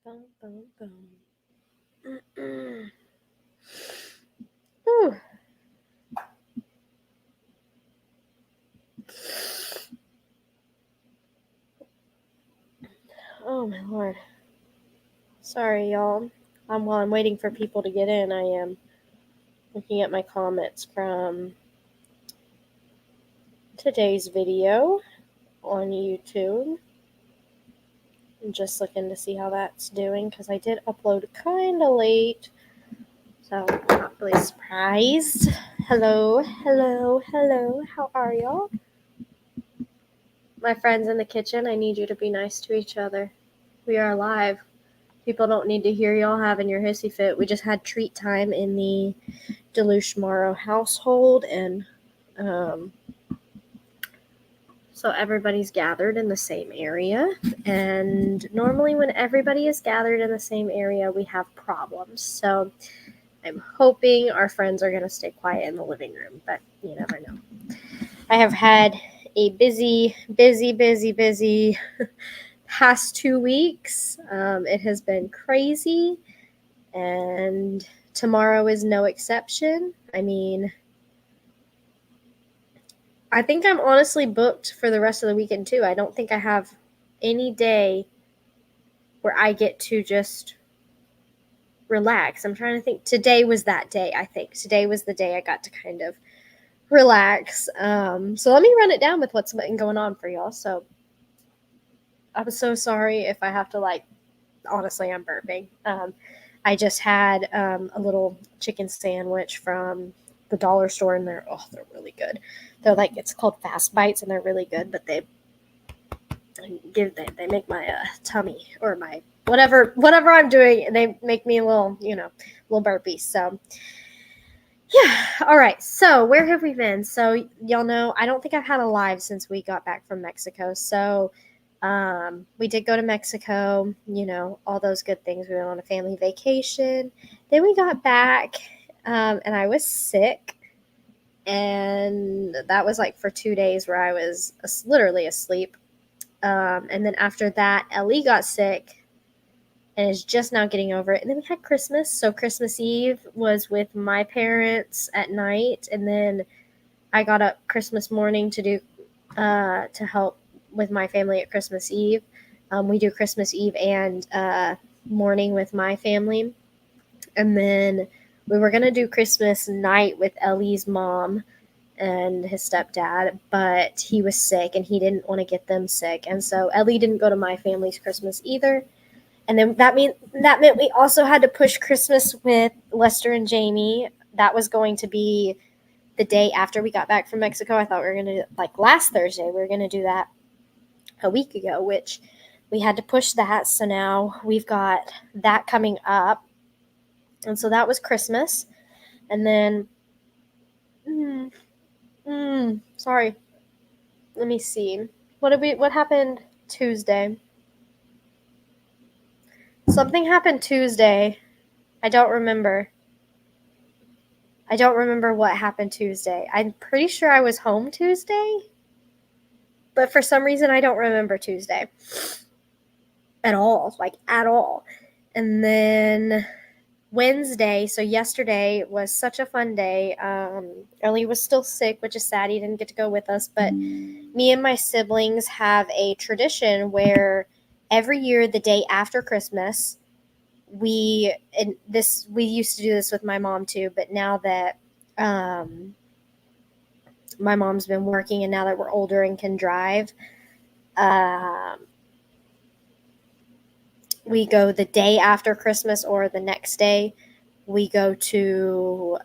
Boom, boom, boom. Whew. Oh my lord. Sorry, y'all. While I'm waiting for people to get in, I am looking at my comments from today's video on YouTube. I'm just looking to see how that's doing because I did upload kind of late. So I'm not really surprised. Hello. How are y'all? My friends in the kitchen, I need you to be nice to each other. We are live. People don't need to hear y'all having your hissy fit. We just had treat time in the Deluche Morrow household, and so everybody's gathered in the same area. And normally when everybody is gathered in the same area, we have problems. So I'm hoping our friends are going to stay quiet in the living room, but you never know. I have had a busy past 2 weeks. It has been crazy, and tomorrow is no exception. I mean, I think I'm honestly booked for the rest of the weekend too. I don't think I have any day where I get to just relax. I'm trying to think. Today was that day, I think. Today was the day I got to kind of relax. So let me run it down with what's been going on for y'all. So I'm so sorry if I have to, honestly, I'm burping. I just had a little chicken sandwich from the dollar store, and they're really good. It's called Fast Bites, and they're really good, but they make my tummy or my whatever I'm doing, and they make me a little burpy. So yeah, all right. So where have we been? So y'all know I don't think I've had a live since we got back from Mexico. So we did go to Mexico, all those good things. We went on a family vacation. Then we got back, and I was sick. And that was for 2 days where I was literally asleep. And then after that, Ellie got sick and is just now getting over it. And then we had Christmas. So Christmas Eve was with my parents at night. And then I got up Christmas morning to help with my family at Christmas Eve. We do Christmas Eve and morning with my family. And then we were going to do Christmas night with Ellie's mom and his stepdad, but he was sick and he didn't want to get them sick. And so Ellie didn't go to my family's Christmas either. And then that meant we also had to push Christmas with Lester and Jamie. That was going to be the day after we got back from Mexico. I thought we were going to do last Thursday. We were going to do that a week ago, which we had to push that. So now we've got that coming up. And so that was Christmas. And then, sorry. Let me see. What happened Tuesday? Something happened Tuesday. I don't remember what happened Tuesday. I'm pretty sure I was home Tuesday, but for some reason I don't remember Tuesday at all, at all. And then Wednesday, so yesterday was such a fun day. Ellie was still sick, which is sad. He didn't get to go with us, but me and my siblings have a tradition where every year, the day after Christmas, we used to do this with my mom too, but now that my mom's been working and now that we're older and can drive, we go the day after Christmas or the next day. We go to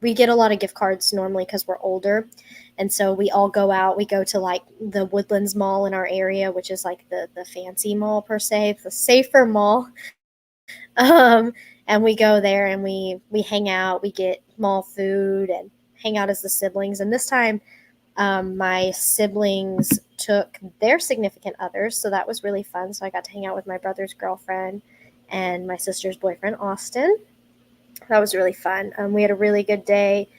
we get a lot of gift cards normally because we're older, and so we all go out. We go to the Woodlands Mall in our area, which is the fancy mall per se, the safer mall. And we go there and we hang out. We get mall food and hang out as the siblings. And this time, my siblings took their significant others, so that was really fun. So I got to hang out with my brother's girlfriend and my sister's boyfriend, Austin. That was really fun. We had a really good day.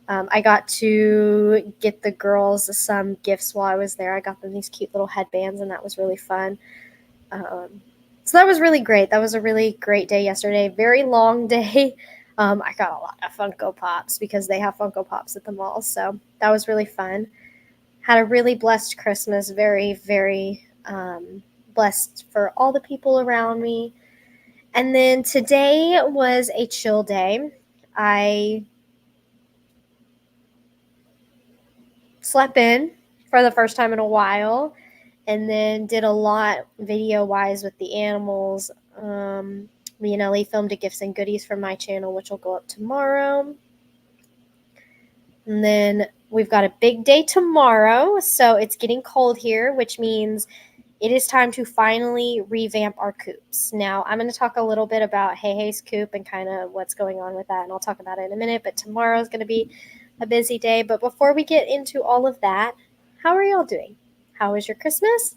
I got to get the girls some gifts while I was there. I got them these cute little headbands, and that was really fun. So that was really great. That was a really great day yesterday. Very long day. I got a lot of Funko Pops because they have Funko Pops at the mall. So that was really fun. Had a really blessed Christmas. Very, very blessed for all the people around me. And then today was a chill day. I slept in for the first time in a while and then did a lot video wise with the animals. Me and Ellie filmed a gifts and goodies for my channel, which will go up tomorrow. And then we've got a big day tomorrow. So it's getting cold here, which means it is time to finally revamp our coops. Now, I'm going to talk a little bit about Hey Hey's coop and kind of what's going on with that, and I'll talk about it in a minute. But tomorrow is going to be a busy day. But before we get into all of that, how are y'all doing? How was your Christmas?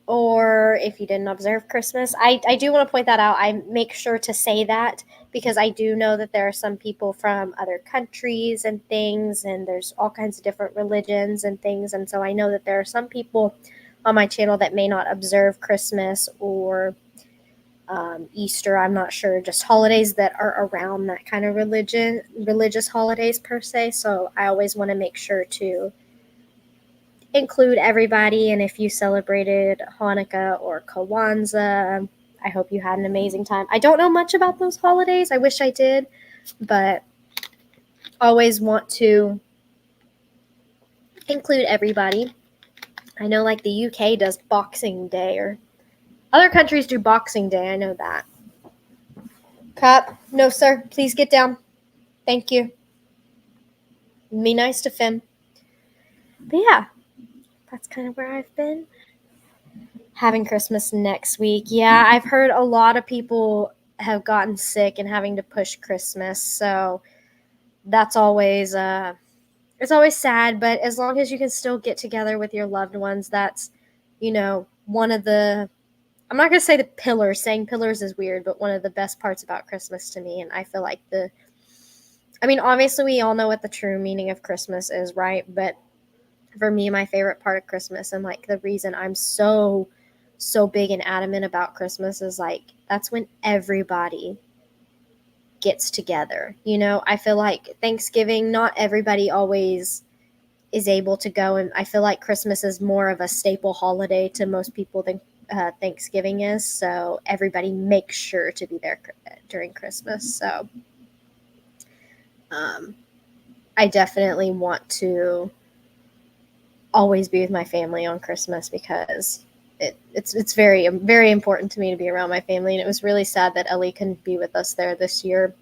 Or if you didn't observe Christmas, I do want to point that out. I make sure to say that because I do know that there are some people from other countries and things, and there's all kinds of different religions and things. And so I know that there are some people on my channel that may not observe Christmas or Easter. I'm not sure, just holidays that are around that kind of religious holidays per se. So I always want to make sure to include everybody. And if you celebrated Hanukkah or Kwanzaa, I hope you had an amazing time. I don't know much about those holidays. I wish I did, but always want to include everybody. I know like the UK does Boxing Day, or other countries do Boxing Day. I know that. Cup, no sir, please get down. Thank you. Be nice to Finn. But yeah, that's kind of where I've been. Having Christmas next week. Yeah, I've heard a lot of people have gotten sick and having to push Christmas. So that's always it's always sad, but as long as you can still get together with your loved ones, that's, one of the, I'm not going to say the pillars. Saying pillars is weird, but one of the best parts about Christmas to me. And I feel like obviously we all know what the true meaning of Christmas is, right? But for me, my favorite part of Christmas and like the reason I'm so big and adamant about Christmas is like that's when everybody gets together. I feel like Thanksgiving, not everybody always is able to go, and I feel like Christmas is more of a staple holiday to most people than Thanksgiving is. So everybody makes sure to be there during Christmas. So I definitely want to always be with my family on Christmas because it's very, very important to me to be around my family. And it was really sad that Ellie couldn't be with us there this year.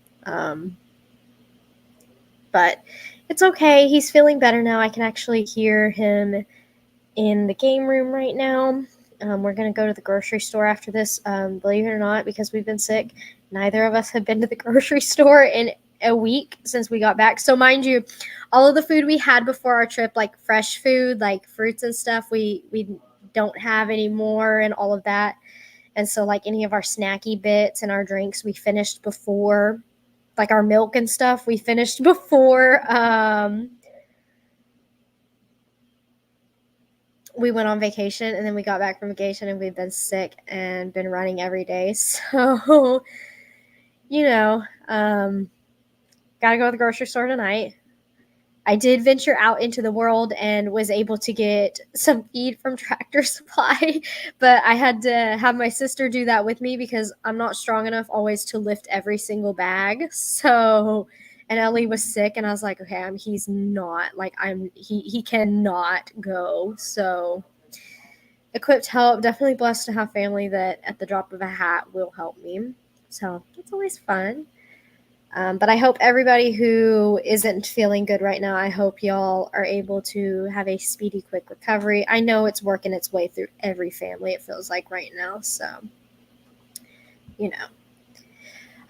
But it's okay. He's feeling better now. I can actually hear him in the game room right now. We're going to go to the grocery store after this. Believe it or not, because we've been sick, neither of us have been to the grocery store in a week since we got back. So mind you, all of the food we had before our trip, like fresh food, like fruits and stuff, we don't have anymore and all of that. And so like any of our snacky bits and our drinks, we finished before, like our milk and stuff, we finished before we went on vacation, and then we got back from vacation and we've been sick and been running every day. So, gotta go to the grocery store tonight. I did venture out into the world and was able to get some feed from Tractor Supply, but I had to have my sister do that with me because I'm not strong enough always to lift every single bag. So, and Ellie was sick, and I was like, okay, he's not like he cannot go. So, equipped help, definitely blessed to have family that at the drop of a hat will help me. So it's always fun. But I hope everybody who isn't feeling good right now, I hope y'all are able to have a speedy, quick recovery. I know it's working its way through every family, it feels like right now. So,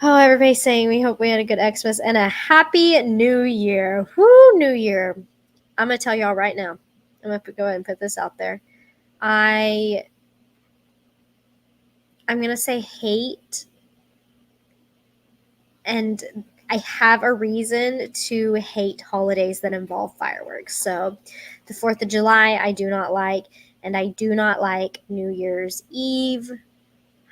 Oh, everybody's saying we hope we had a good Xmas and a happy new year. Woo, new year. I'm going to tell y'all right now. I'm going to go ahead and put this out there. I'm going to say hate, and I have a reason to hate holidays that involve fireworks. So the 4th of July, I do not like, and I do not like New Year's Eve.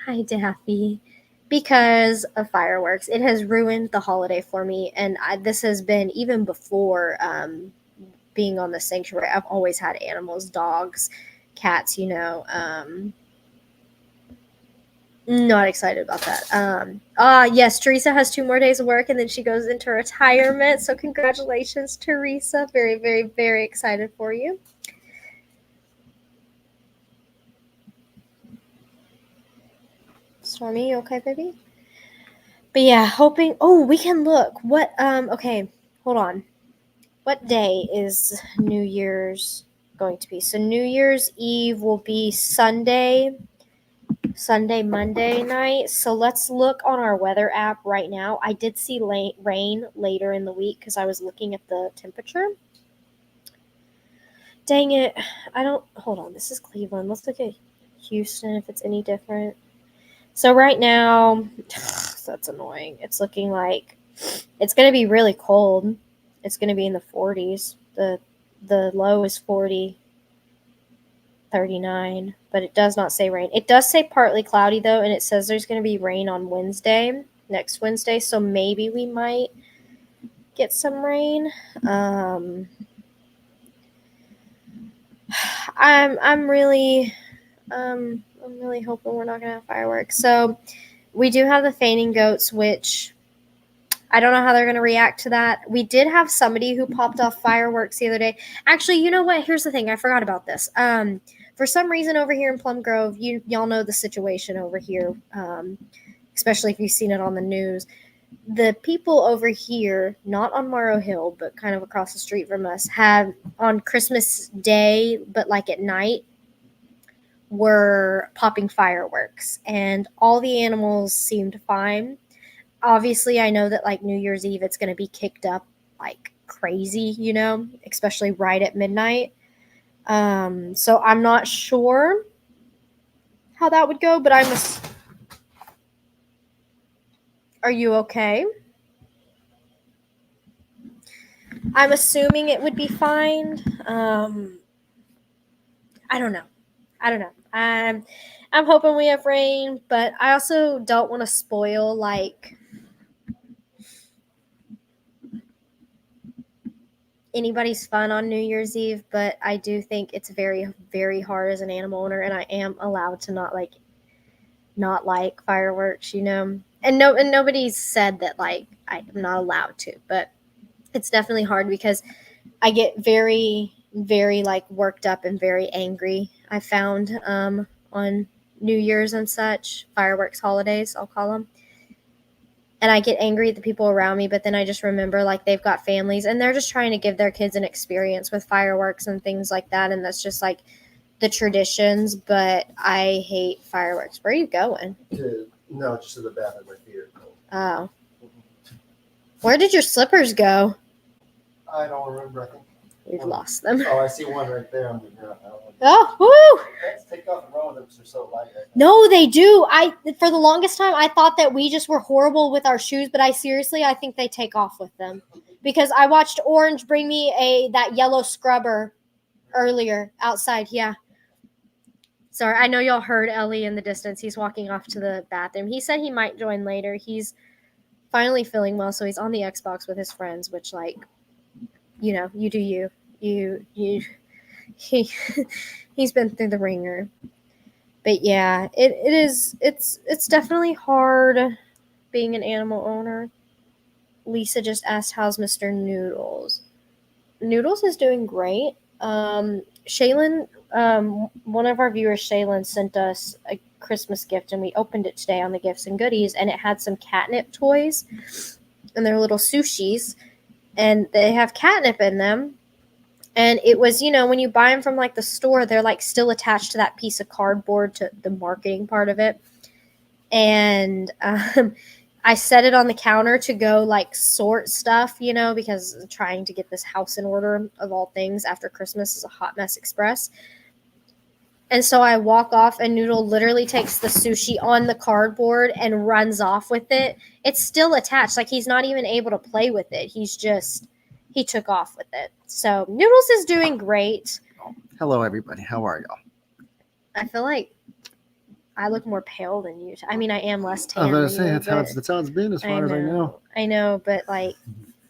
Hi, Daffy. Because of fireworks, it has ruined the holiday for me, and this has been even before being on the sanctuary. I've always had animals, dogs, cats. Not excited about that. Yes, Teresa has 2 more days of work, and then she goes into retirement. So congratulations, Teresa. Very, very, very excited for you. Stormy, you okay, baby? But yeah, hoping. Oh, we can look. What? Okay, hold on. What day is New Year's going to be? So New Year's Eve will be Sunday, Monday night. So let's look on our weather app right now. I did see rain later in the week because I was looking at the temperature. Dang it. I don't. Hold on. This is Cleveland. Let's look at Houston if it's any different. So right now, that's annoying. It's looking like it's going to be really cold. It's going to be in the 40s. The low is 40, 39, but it does not say rain. It does say partly cloudy though, and it says there's going to be rain on Wednesday, next Wednesday, so maybe we might get some rain. I'm really hoping we're not going to have fireworks. So we do have the fainting goats, which I don't know how they're going to react to that. We did have somebody who popped off fireworks the other day. Actually, you know what? Here's the thing. I forgot about this. For some reason over here in Plum Grove, y'all know the situation over here, especially if you've seen it on the news. The people over here, not on Morrow Hill, but kind of across the street from us, have on Christmas Day, but like at night, were popping fireworks. And all the animals seemed fine. Obviously, I know that like New Year's Eve, it's going to be kicked up like crazy, especially right at midnight. So I'm not sure how that would go, but are you okay? I'm assuming it would be fine. I don't know. I'm hoping we have rain, but I also don't want to spoil like anybody's fun on New Year's Eve, but I do think it's very, very hard as an animal owner, and I am allowed to not like fireworks, and nobody's said that like I'm not allowed to, but it's definitely hard because I get very, very like worked up and very angry. I found on New Year's and such, fireworks holidays, I'll call them. And I get angry at the people around me, but then I just remember like they've got families and they're just trying to give their kids an experience with fireworks and things like that. And that's just like the traditions, but I hate fireworks. Where are you going? No, just to the bathroom. My feet are cold. Oh. Where did your slippers go? I don't remember. I think we've lost them. Oh, I see one right there on the ground. Oh, woo! Let's take off and run with them because they're so light. Right now. No, they do. For the longest time, I thought that we just were horrible with our shoes, but I think they take off with them. Because I watched Orange bring me that yellow scrubber earlier outside. Yeah. Sorry, I know y'all heard Ellie in the distance. He's walking off to the bathroom. He said he might join later. He's finally feeling well, so he's on the Xbox with his friends, which, like, you do you. He's been through the ringer. But yeah, it's definitely hard being an animal owner. Lisa just asked, how's Mr. Noodles? Noodles is doing great. Shaylin, one of our viewers, Shaylin, sent us a Christmas gift, and we opened it today on the gifts and goodies, and it had some catnip toys, and they're little sushis, and they have catnip in them. And it was, when you buy them from like the store, they're like still attached to that piece of cardboard, to the marketing part of it. And I set it on the counter to go like sort stuff, because trying to get this house in order of all things after Christmas is a hot mess express. And so I walk off and Noodle literally takes the sushi on the cardboard and runs off with it. It's still attached. Like he's not even able to play with it. He took off with it. So Noodles is doing great. Hello, everybody. How are y'all? I feel like I look more pale than you. I mean, I am less I tan was than about to say you, that's how but it's been as far as I know. I know, but like,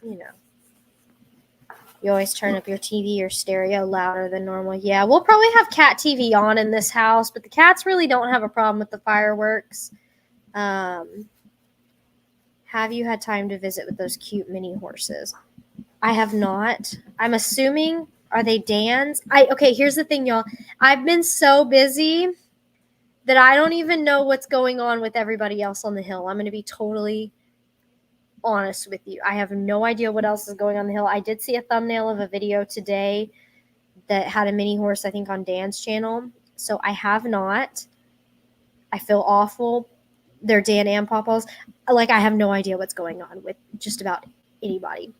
you know, you always turn up your TV or stereo louder than normal. Yeah, we'll probably have cat TV on in this house, but the cats really don't have a problem with the fireworks. Have you had time to visit with those cute mini horses? I have not. I'm assuming, are they Dan's? Okay, here's the thing, y'all. I've been so busy that I don't even know what's going on with everybody else on the hill. I'm going to be totally honest with you. I have no idea what else is going on the hill. I did see a thumbnail of a video today that had a mini horse, I think, on Dan's channel. So I have not. I feel awful. They're Dan and Papa's. Like, I have no idea what's going on with just about anybody.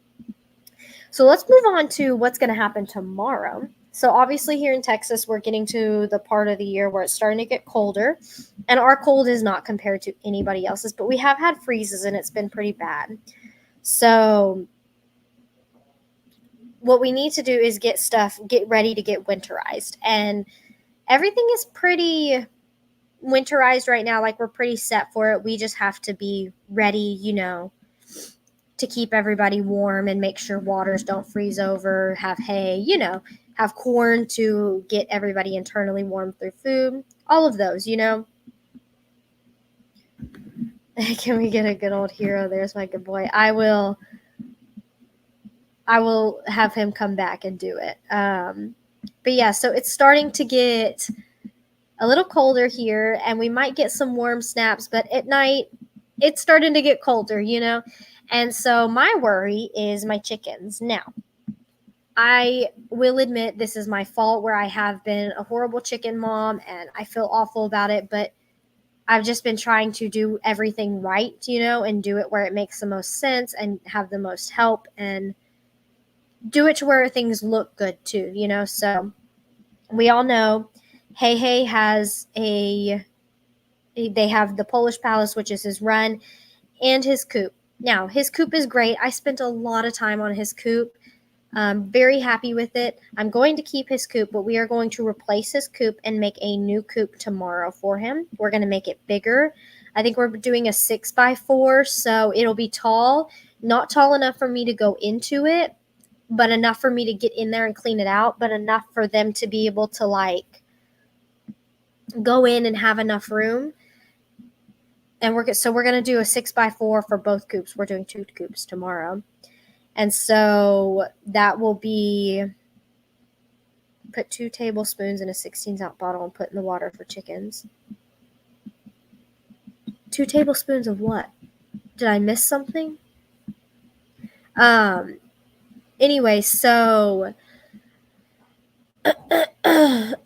So let's move on to what's going to happen tomorrow. So obviously here in Texas, we're getting to the part of the year where it's starting to get colder. And our cold is not compared to anybody else's, but we have had freezes and it's been pretty bad. So what we need to do is get ready to get winterized. And everything is pretty winterized right now. Like, we're pretty set for it. We just have to be ready, to keep everybody warm and make sure waters don't freeze over, have hay, have corn to get everybody internally warm through food, all of those, Can we get a good old hero? There's my good boy. I will have him come back and do it. But yeah, so it's starting to get a little colder here, and we might get some warm snaps, but at night it's starting to get colder, And so my worry is my chickens. Now, I will admit this is my fault where I have been a horrible chicken mom and I feel awful about it, but I've just been trying to do everything right, and do it where it makes the most sense and have the most help and do it to where things look good too, So we all know Hey has they have the Polish Palace, which is his run, and his coop. Now, his coop is great. I spent a lot of time on his coop. Very happy with it. I'm going to keep his coop, but we are going to replace his coop and make a new coop tomorrow for him. We're going to make it bigger. I think we're doing a 6x4, so it'll be tall. Not tall enough for me to go into it, but enough for me to get in there and clean it out, but enough for them to be able to, like, go in and have enough room. And we're going to do a 6x4 for both coops. We're doing 2 coops tomorrow. And so that will be put 2 tablespoons in a 16-ounce bottle and put in the water for chickens. 2 tablespoons of what? Did I miss something? Anyway, so that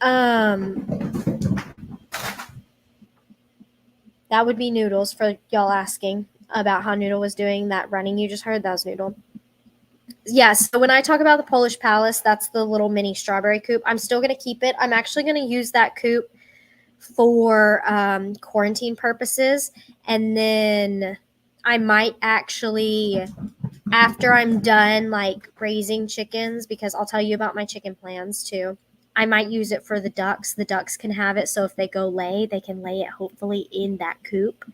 would be Noodles, for y'all asking about how Noodle was doing that running you just heard. That was Noodle. Yes, so when I talk about the Polish Palace, that's the little mini strawberry coop. I'm still going to keep it. I'm actually going to use that coop for quarantine purposes. And then I might actually, after I'm done, like, raising chickens, because I'll tell you about my chicken plans too, I might use it for the ducks. The ducks can have it, so if they go lay, they can lay it hopefully in that coop.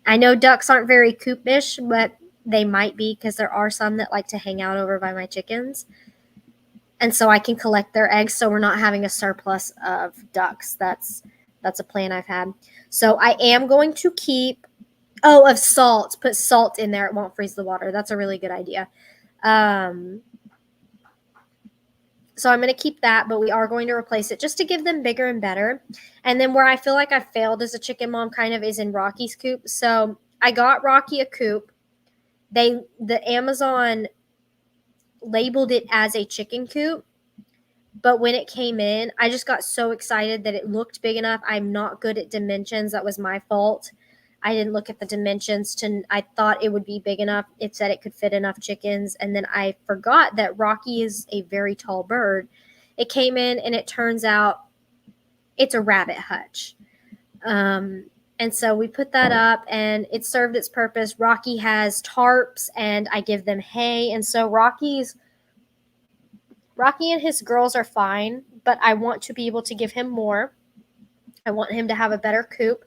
I know ducks aren't very coopish, but they might be, because there are some that like to hang out over by my chickens. And so I can collect their eggs, so we're not having a surplus of ducks. That's a plan I've had. So I am going to keep, of salt. Put salt in there. It won't freeze the water. That's a really good idea. So I'm going to keep that, but we are going to replace it just to give them bigger and better. And then where I feel like I failed as a chicken mom kind of is in Rocky's coop. So I got Rocky a coop. The Amazon labeled it as a chicken coop, but when it came in, I just got so excited that it looked big enough. I'm not good at dimensions. That was my fault. I didn't look at the dimensions I thought it would be big enough. It said it could fit enough chickens. And then I forgot that Rocky is a very tall bird. It came in and it turns out it's a rabbit hutch. And so we put that up and it served its purpose. Rocky has tarps and I give them hay. And so Rocky and his girls are fine, but I want to be able to give him more. I want him to have a better coop.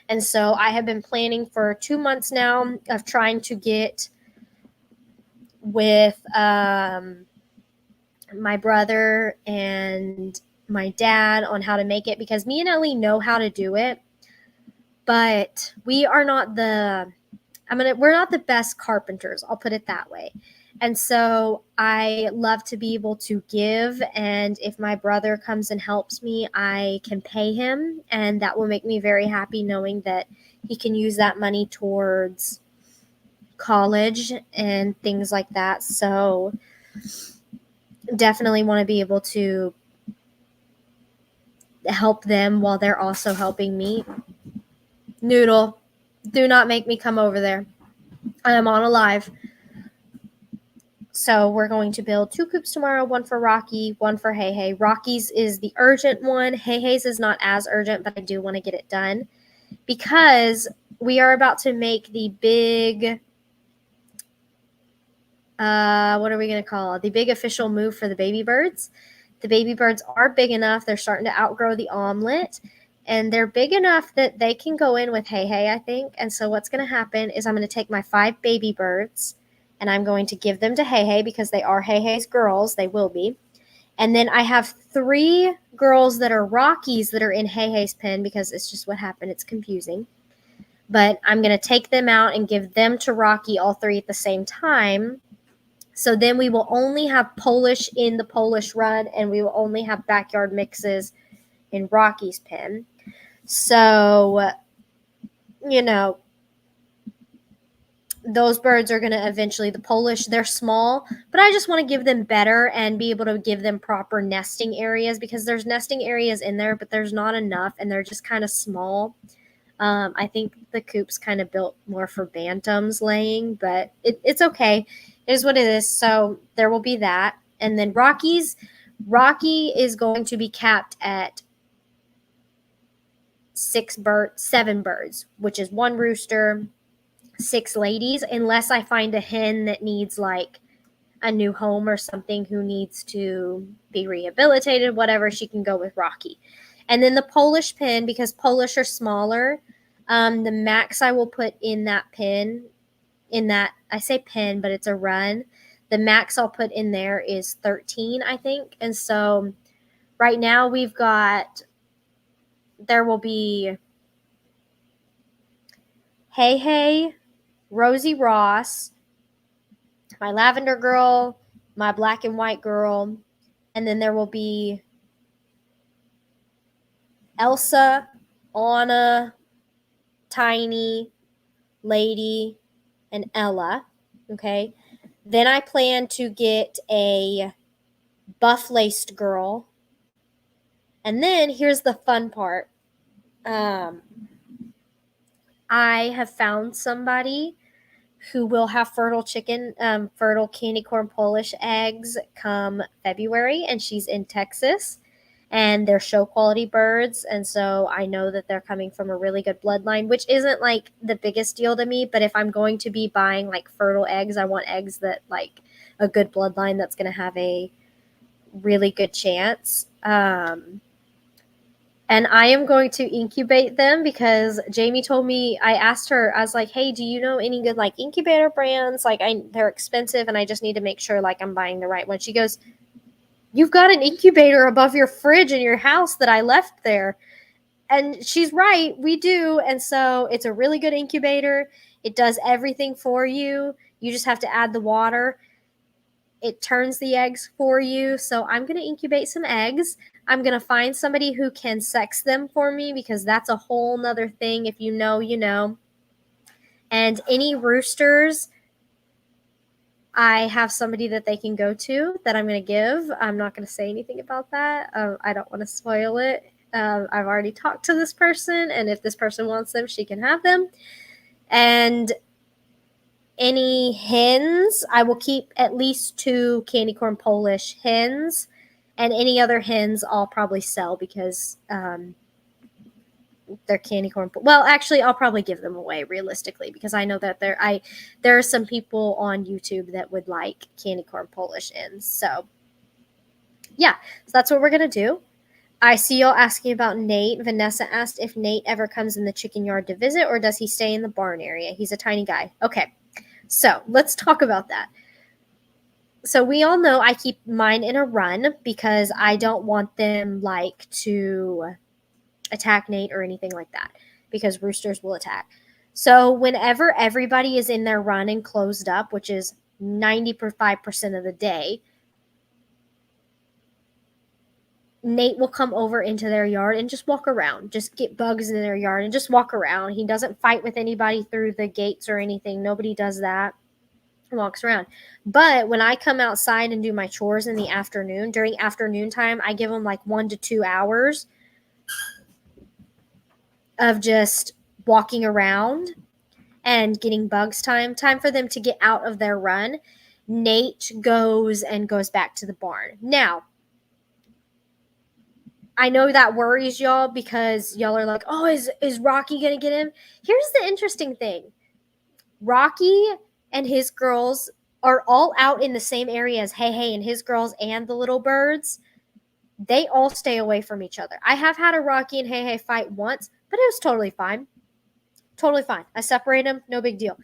And so I have been planning for 2 months now of trying to get with my brother and my dad on how to make it, because me and Ellie know how to do it, but we're not the best carpenters, I'll put it that way. And so I love to be able to give, and if my brother comes and helps me, I can pay him, and that will make me very happy knowing that he can use that money towards college and things like that. So definitely want to be able to help them while they're also helping me. Noodle, do not make me come over there. I am on a live. So we're going to build 2 coops tomorrow, one for Rocky, one for Hey Hey. Rocky's is the urgent one. Hey Hey's is not as urgent, but I do want to get it done because we are about to make the big, what are we going to call it? The big official move for the baby birds. The baby birds are big enough. They're starting to outgrow the omelet, and they're big enough that they can go in with Hey Hey, I think. And so what's going to happen is I'm going to take my 5 baby birds, and I'm going to give them to Hey Hey because they are Hey Hey's girls. They will be. And then I have 3 girls that are Rockies that are in Hey Hey's pen because it's just what happened. It's confusing. But I'm going to take them out and give them to Rocky, all 3 at the same time. So then we will only have Polish in the Polish run, and we will only have backyard mixes in Rocky's pen. So, those birds are going to eventually, the Polish, they're small, but I just want to give them better and be able to give them proper nesting areas because there's nesting areas in there, but there's not enough, and they're just kind of small. I think the coop's kind of built more for bantams laying, but it's okay. It is what it is. So there will be that. And then Rocky is going to be capped at 7 birds, which is 1 rooster, 6 ladies, unless I find a hen that needs like a new home or something, who needs to be rehabilitated, whatever, she can go with Rocky. And then the Polish pen, because Polish are smaller, the max I will put in that pen, I say pen, but it's a run. The max I'll put in there is 13, I think. And so right now there will be Hey Hey, Rosie Ross, my lavender girl, my black and white girl, and then there will be Elsa, Anna, Tiny, Lady, and Ella. Okay. Then I plan to get a buff-laced girl. And then here's the fun part. I have found somebody who will have fertile candy corn Polish eggs come February, and she's in Texas. And they're show quality birds, and so I know that they're coming from a really good bloodline, which isn't like the biggest deal to me, but if I'm going to be buying like fertile eggs, I want eggs that like a good bloodline that's going to have a really good chance. And I am going to incubate them because Jamie told me, I asked her, I was like, hey, do you know any good like incubator brands? Like they're expensive and I just need to make sure like I'm buying the right one. She goes, you've got an incubator above your fridge in your house that I left there. And she's right, we do. And so it's a really good incubator. It does everything for you. You just have to add the water. It turns the eggs for you. So I'm going to incubate some eggs. I'm going to find somebody who can sex them for me because that's a whole nother thing. If you know, you know. And any roosters, I have somebody that they can go to that I'm going to give. I'm not going to say anything about that. I don't want to spoil it. I've already talked to this person, and if this person wants them, she can have them. And any hens, I will keep at least 2 candy corn Polish hens, and any other hens I'll probably sell because they're candy corn. Well, actually, I'll probably give them away realistically because I know that there are some people on YouTube that would like candy corn Polish hens. So yeah, so that's what we're gonna do. I see y'all asking about Nate. Vanessa asked if Nate ever comes in the chicken yard to visit or does he stay in the barn area? He's a tiny guy. Okay, so let's talk about that. So we all know I keep mine in a run because I don't want them like to attack Nate or anything like that because roosters will attack. So whenever everybody is in their run and closed up, which is 95% of the day, Nate will come over into their yard and just walk around, just get bugs in their yard and just walk around. He doesn't fight with anybody through the gates or anything. Nobody does that. He walks around. But when I come outside and do my chores in the afternoon, during afternoon time, I give him like 1 to 2 hours of just walking around and getting bugs time for them to get out of their run. Nate goes back to the barn. Now, I know that worries y'all because y'all are like, oh, is Rocky gonna get him? Here's the interesting thing. Rocky and his girls are all out in the same area as Hey and his girls and the little birds. They all stay away from each other. I have had a Rocky and Hey fight once, but it was totally fine. Totally fine. I separate them, no big deal.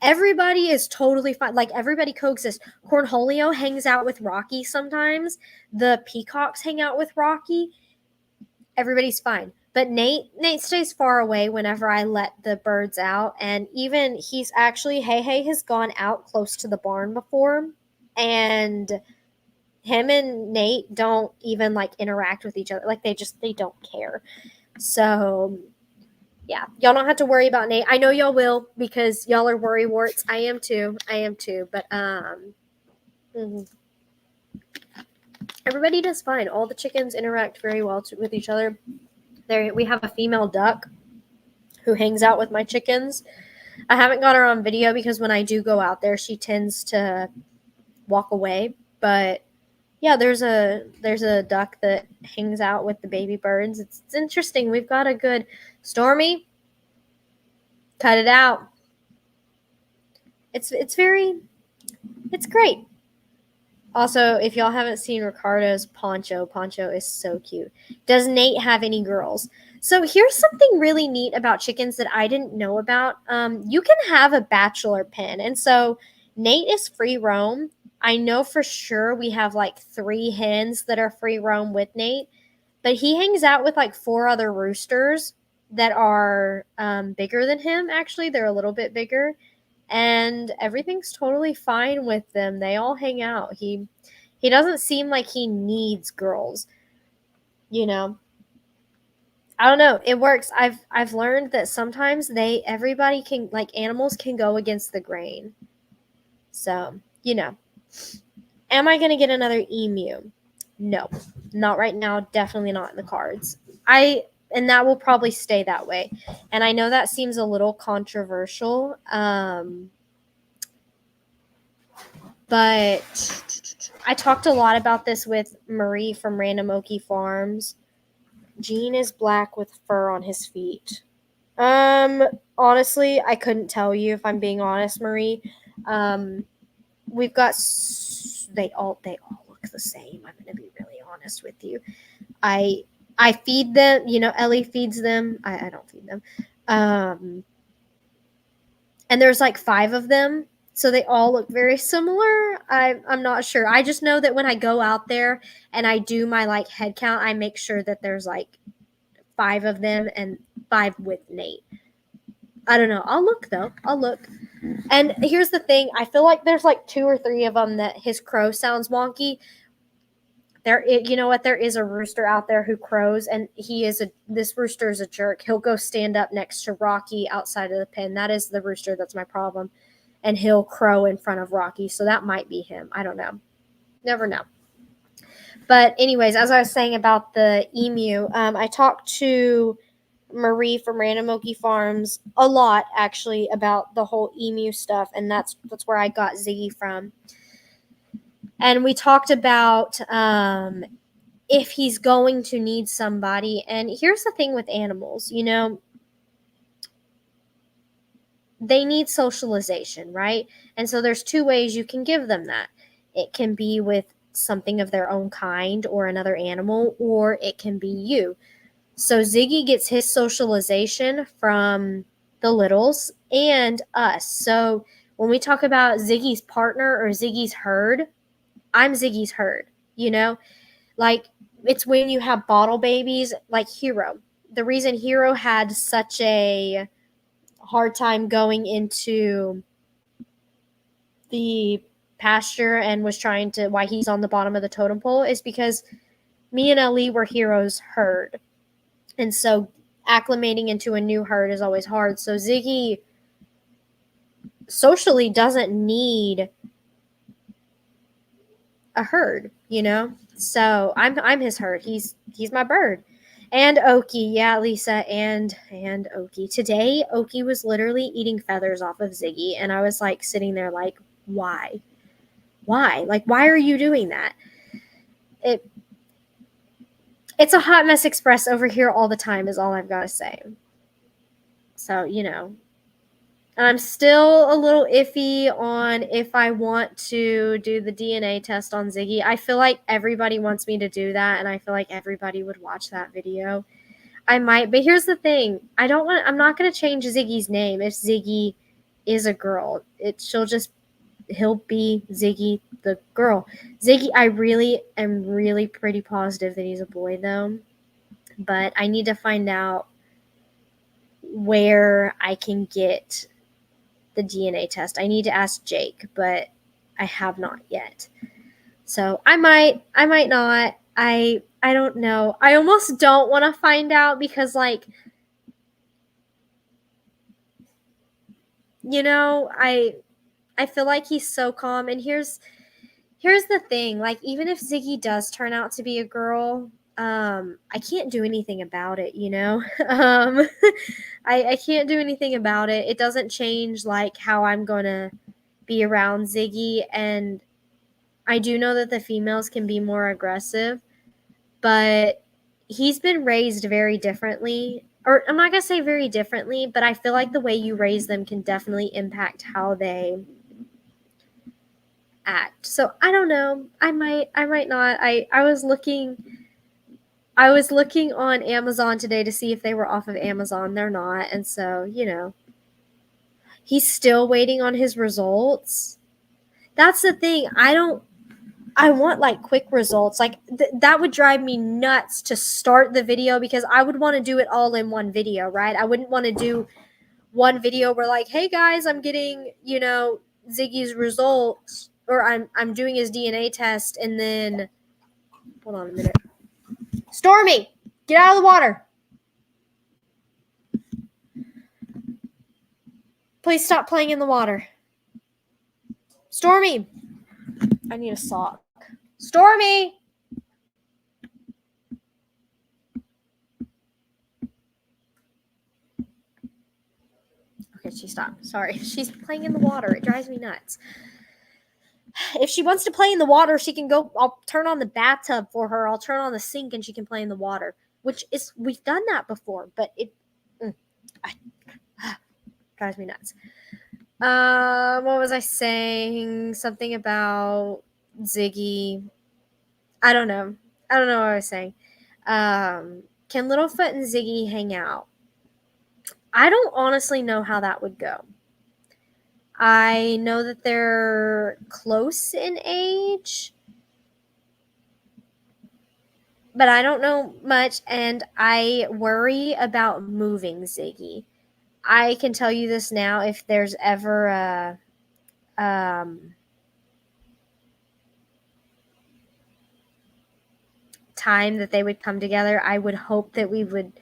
Everybody is totally fine. Like, everybody coexists. Cornholio hangs out with Rocky sometimes. The peacocks hang out with Rocky. Everybody's fine. But Nate stays far away whenever I let the birds out. And even he's actually, Hey has gone out close to the barn before. And him and Nate don't even like interact with each other. Like, they don't care. So yeah, y'all don't have to worry about Nate. I know y'all will because y'all are worry warts. I am too. But everybody does fine. All the chickens interact very well with each other. We have a female duck who hangs out with my chickens. I haven't got her on video because when I do go out there, she tends to walk away. But yeah, there's a duck that hangs out with the baby birds. It's interesting. We've got a good Stormy. Cut it out. It's great. Also, if y'all haven't seen Ricardo's Poncho is so cute. Does Nate have any girls? So here's something really neat about chickens that I didn't know about. You can have a bachelor pen, and so Nate is free roam. I know for sure we have like 3 hens that are free roam with Nate, but he hangs out with like 4 other roosters that are bigger than him. Actually, they're a little bit bigger, and everything's totally fine with them. They all hang out. He doesn't seem like he needs girls, you know. I don't know. It works. I've learned that sometimes everybody can, like, animals can go against the grain. So, you know. Am I going to get another emu? No. Not right now. Definitely not in the cards. And that will probably stay that way. And I know that seems a little controversial. But I talked a lot about this with Marie from Random Okie Farms. Gene is black with fur on his feet. Honestly, I couldn't tell you if I'm being honest, Marie. We've got they all look the same. I'm going to be really honest with you. I feed them, Ellie feeds them. I don't feed them. And there's like 5 of them. So they all look very similar. I'm not sure. I just know that when I go out there and I do my like head count, I make sure that there's like 5 of them and 5 with Nate. I don't know. I'll look though. I'll look. And here's the thing. I feel like there's like 2 or 3 of them that his crow sounds wonky. You know what? There is a rooster out there who crows, and this rooster is a jerk. He'll go stand up next to Rocky outside of the pen. That is the rooster that's my problem. And he'll crow in front of Rocky. So that might be him. I don't know. Never know. But anyways, as I was saying about the emu, I talked to Marie from Random Okie Farms a lot, actually, about the whole emu stuff. And that's where I got Ziggy from. And we talked about if he's going to need somebody. And here's the thing with animals, they need socialization, right? And so there's 2 ways you can give them that. It can be with something of their own kind or another animal, or it can be you. So Ziggy gets his socialization from the littles and us. So when we talk about Ziggy's partner or Ziggy's herd, I'm Ziggy's herd, you know? Like, it's when you have bottle babies, like Hero. The reason Hero had such a hard time going into the pasture and was trying to, why he's on the bottom of the totem pole, is because me and Ali were Hero's herd. And so acclimating into a new herd is always hard. So Ziggy socially doesn't need a herd, you know? So I'm his herd. He's my bird. And Oki, yeah, Lisa, and Oki. Today, Oki was literally eating feathers off of Ziggy, and I was like sitting there like, why? Why? Like, why are you doing that? It's a hot mess express over here all the time is all I've got to say. So, you know. And I'm still a little iffy on if I want to do the DNA test on Ziggy. I feel like everybody wants me to do that, and I feel like everybody would watch that video. I might, but here's the thing. I'm not going to change Ziggy's name if Ziggy is a girl. He'll be Ziggy the girl. Ziggy, I really am really pretty positive that he's a boy though. But I need to find out where I can get the DNA test. I need to ask Jake, but I have not yet. So I might not. I don't know. I almost don't want to find out because, like, you know, I feel like he's so calm. And here's the thing. Like, even if Ziggy does turn out to be a girl, I can't do anything about it, you know? I can't do anything about it. It doesn't change, like, how I'm going to be around Ziggy. And I do know that the females can be more aggressive, but he's been raised very differently. Or I'm not going to say very differently, but I feel like the way you raise them can definitely impact how they act. So I don't know. I might not. I was looking on Amazon today to see if they were off of Amazon. They're not. And so, you know, he's still waiting on his results. That's the thing. I want like quick results. Like that would drive me nuts to start the video because I would want to do it all in one video, right? I wouldn't want to do one video where like, hey guys, I'm getting, you know, Ziggy's results, or I'm doing his DNA test, and then hold on a minute. Stormy, get out of the water. Please stop playing in the water. Stormy, I need a sock. Stormy! Okay, she stopped. Sorry. She's playing in the water. It drives me nuts. If she wants to play in the water, she can go. I'll turn on the bathtub for her. I'll turn on the sink and she can play in the water. We've done that before, but it drives me nuts. What was I saying? Something about Ziggy. I don't know what I was saying. Can Littlefoot and Ziggy hang out? I don't honestly know how that would go. I know that they're close in age, but I don't know much, and I worry about moving Ziggy. I can tell you this now, if there's ever a time that they would come together, I would hope that we would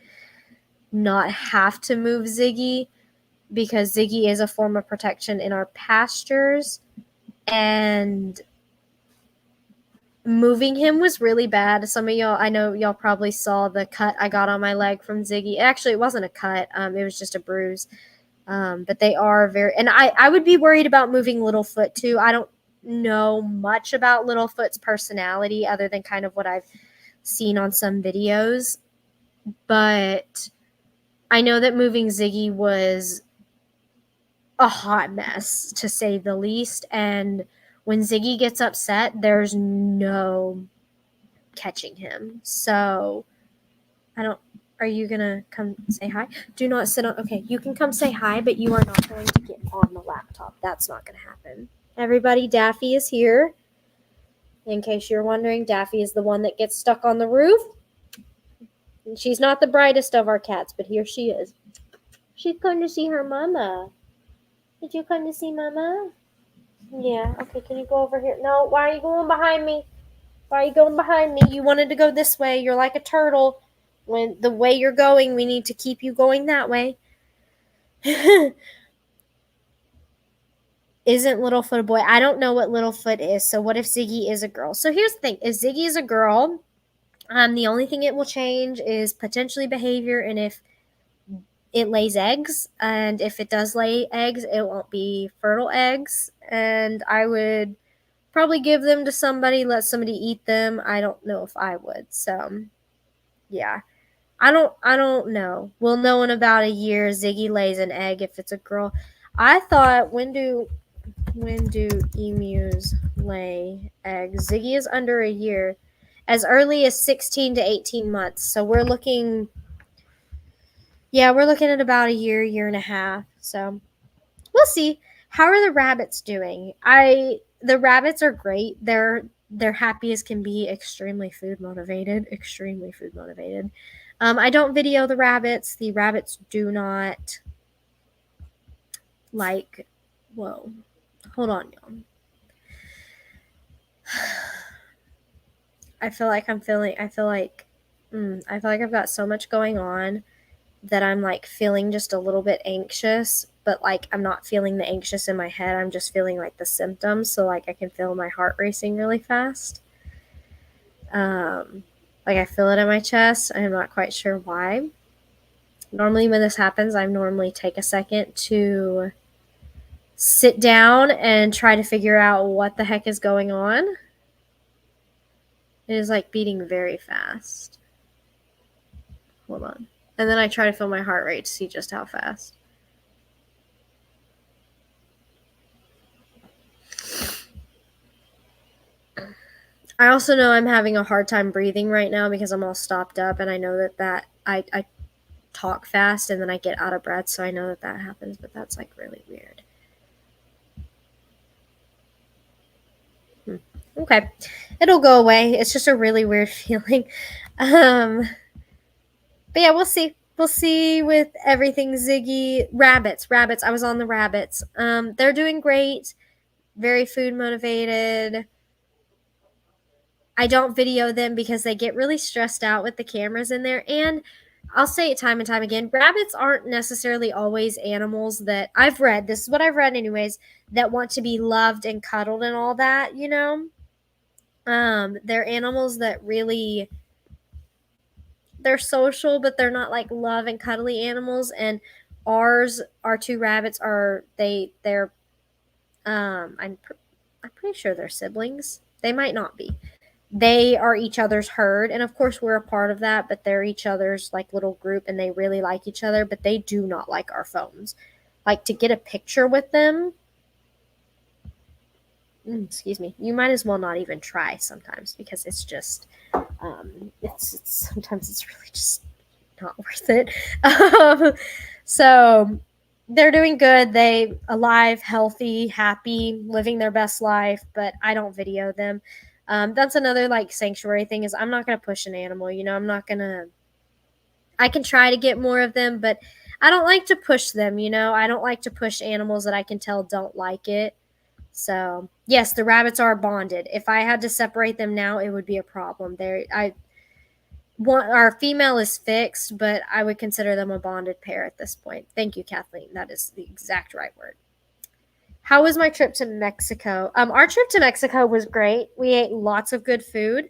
not have to move Ziggy, because Ziggy is a form of protection in our pastures, and moving him was really bad. Some of y'all, I know y'all probably saw the cut I got on my leg from Ziggy. Actually, it wasn't a cut. It was just a bruise. But they are very, and I would be worried about moving Littlefoot too. I don't know much about Littlefoot's personality other than kind of what I've seen on some videos. But I know that moving Ziggy was a hot mess, to say the least. And when Ziggy gets upset, there's no catching him. So are you gonna come say hi? Do not sit on. Okay, you can come say hi, but you are not going to get on the laptop. That's not gonna happen. Everybody, Daffy is here. In case you're wondering, Daffy is the one that gets stuck on the roof. And she's not the brightest of our cats, but here she is. She's going to see her mama. Did you come to see mama? Yeah. Okay, can you go over here? No, why are you going behind me? Why are you going behind me? You wanted to go this way. You're like a turtle. When the way you're going, we need to keep you going that way. Isn't Littlefoot a boy? I don't know what Littlefoot is. So what if Ziggy is a girl? So here's the thing. If Ziggy is a girl, the only thing it will change is potentially behavior and if it lays eggs. And if it does lay eggs, it won't be fertile eggs. And I would probably give them to somebody, let somebody eat them. I don't know if I would. So yeah. I don't know. We'll know in about a year. Ziggy lays an egg if it's a girl. I thought when do emus lay eggs? Ziggy is under a year. As early as 16 to 18 months. So we're looking at about a year and a half. So we'll see. How are the rabbits doing? The rabbits are great. They're happy as can be, extremely food motivated. I don't video the rabbits. The rabbits do not like. Whoa, hold on, y'all. I feel like I've got so much going on that I'm like feeling just a little bit anxious, but like I'm not feeling the anxious in my head. I'm just feeling like the symptoms. So like I can feel my heart racing really fast. Like I feel it in my chest. I'm not quite sure why. Normally when this happens, I normally take a second to sit down and try to figure out what the heck is going on. It is like beating very fast. Hold on. And then I try to feel my heart rate to see just how fast. I also know I'm having a hard time breathing right now because I'm all stopped up, and I know that I talk fast and then I get out of breath, so I know that happens, but that's like really weird. Okay. It'll go away. It's just a really weird feeling. But yeah, we'll see. We'll see with everything. Ziggy. Rabbits. I was on the rabbits. They're doing great. Very food motivated. I don't video them because they get really stressed out with the cameras in there. And I'll say it time and time again, rabbits aren't necessarily always animals that I've read. This is what I've read anyways, that want to be loved and cuddled and all that, you know? They're animals that really, they're social, but they're not like love and cuddly animals. And our two rabbits I'm pretty sure they're siblings. They might not be. They are each other's herd, and of course we're a part of that, but they're each other's like little group, and they really like each other, but they do not like our phones. Like to get a picture with them, excuse me, you might as well not even try sometimes because it's just sometimes it's really just not worth it. So they're doing good. They alive, healthy, happy, living their best life, but I don't video them. That's another like sanctuary thing is I'm not going to push an animal, you know, I can try to get more of them, but I don't like to push them, you know, I don't like to push animals that I can tell don't like it. So yes, the rabbits are bonded. If I had to separate them now, it would be a problem. Our female is fixed, but I would consider them a bonded pair at this point. Thank you, Kathleen. That is the exact right word. How was my trip to Mexico? Our trip to Mexico was great. We ate lots of good food.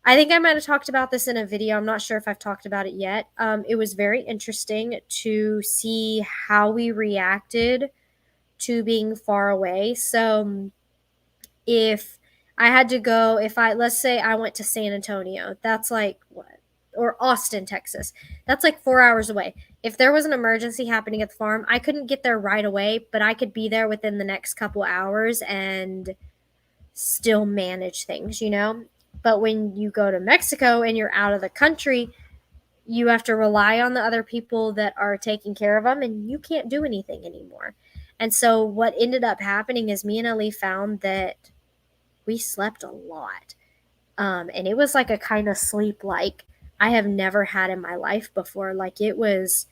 I think I might have talked about this in a video. I'm not sure if I've talked about it yet. It was very interesting to see how we reacted to being far away. So if I had to go, let's say I went to San Antonio, that's like what? Or Austin, Texas. That's like 4 hours away. if there was an emergency happening at the farm, I couldn't get there right away, but I could be there within the next couple hours and still manage things, you know? But when you go to Mexico and you're out of the country, you have to rely on the other people that are taking care of them, and you can't do anything anymore. And so what ended up happening is me and Ali found that we slept a lot. And it was like a kind of sleep like I have never had in my life before. Like it was.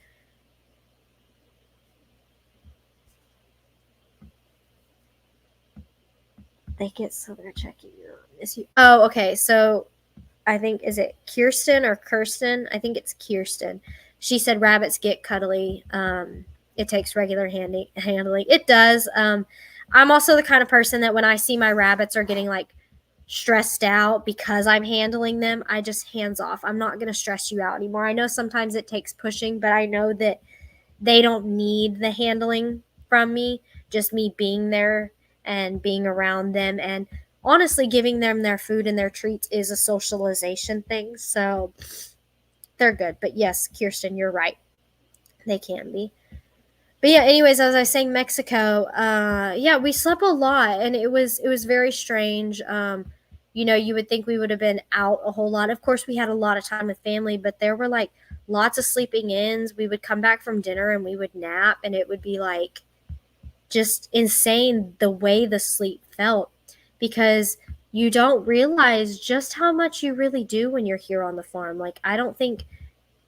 They get so they're checking you. Oh, okay. So I think, is it Kirsten or Kirsten? I think it's Kirsten. She said rabbits get cuddly. It takes regular handling. It does. I'm also the kind of person that when I see my rabbits are getting like stressed out because I'm handling them, I just hands off. I'm not going to stress you out anymore. I know sometimes it takes pushing, but I know that they don't need the handling from me, just me being there and being around them, and honestly giving them their food and their treats is a socialization thing. So they're good. But yes, Kirsten, you're right. They can be. But yeah, anyways, as I was saying, Mexico, yeah, we slept a lot, and it was very strange. You know, you would think we would have been out a whole lot. Of course, we had a lot of time with family, but there were like lots of sleeping ins. We would come back from dinner and we would nap, and it would be like just insane the way the sleep felt, because you don't realize just how much you really do when you're here on the farm. Like, I don't think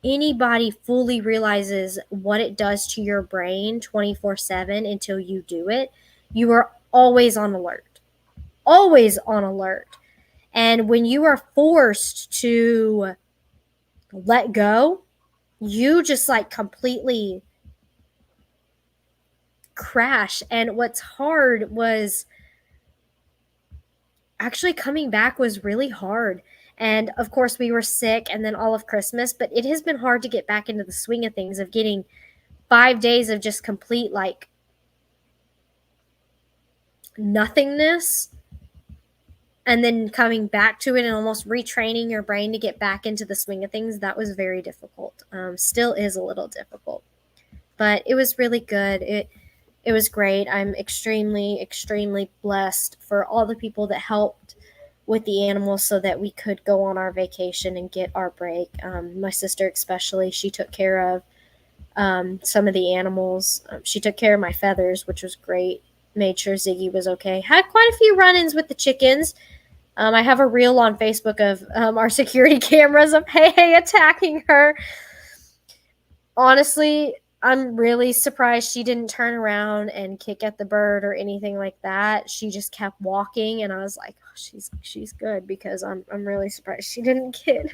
anybody fully realizes what it does to your brain 24/7 until you do it. You are always on alert. Always on alert. And when you are forced to let go, you just like completely crash. And what's hard was actually coming back was really hard. And of course, we were sick and then all of Christmas, but it has been hard to get back into the swing of things, of getting 5 days of just complete like nothingness, and then coming back to it and almost retraining your brain to get back into the swing of things. That was very difficult. Still is a little difficult, but it was really good. It was great. I'm extremely blessed for all the people that helped with the animals so that we could go on our vacation and get our break. My sister especially, she took care of some of the animals. She took care of my feathers, which was great. Made sure Ziggy was okay. Had quite a few run-ins with the chickens. I have a reel on Facebook of our security cameras of Hey attacking her. Honestly, I'm really surprised she didn't turn around and kick at the bird or anything like that. She just kept walking, and I was like, oh, she's good, because I'm really surprised she didn't get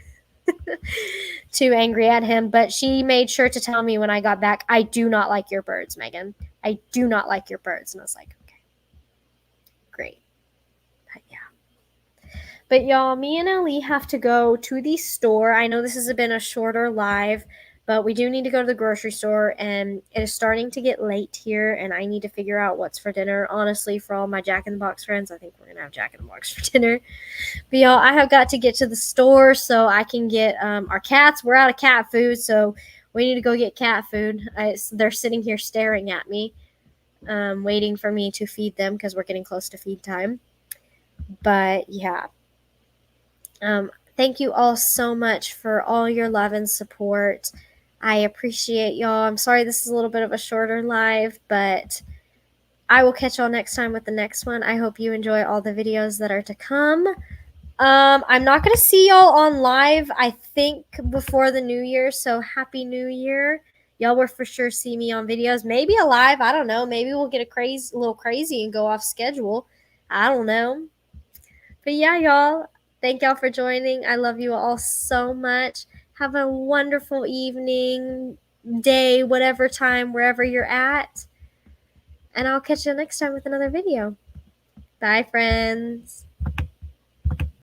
too angry at him. But she made sure to tell me when I got back, I do not like your birds, Megan. I do not like your birds. And I was like, okay, great. But yeah. But y'all, me and Ali have to go to the store. I know this has been a shorter live, but we do need to go to the grocery store, and it is starting to get late here, and I need to figure out what's for dinner. Honestly, for all my Jack in the Box friends, I think we're gonna have Jack in the Box for dinner. But y'all, I have got to get to the store so I can get our cats. We're out of cat food, so we need to go get cat food. They're sitting here staring at me, waiting for me to feed them because we're getting close to feed time. But yeah. Thank you all so much for all your love and support. I appreciate y'all. I'm sorry this is a little bit of a shorter live, but I will catch y'all next time with the next one. I hope you enjoy all the videos that are to come. I'm not going to see y'all on live, I think, before the new year, so Happy New Year. Y'all will for sure see me on videos, maybe a live. I don't know. Maybe we'll get a little crazy and go off schedule. I don't know. But yeah, y'all. Thank y'all for joining. I love you all so much. Have a wonderful evening, day, whatever time, wherever you're at. And I'll catch you next time with another video. Bye, friends.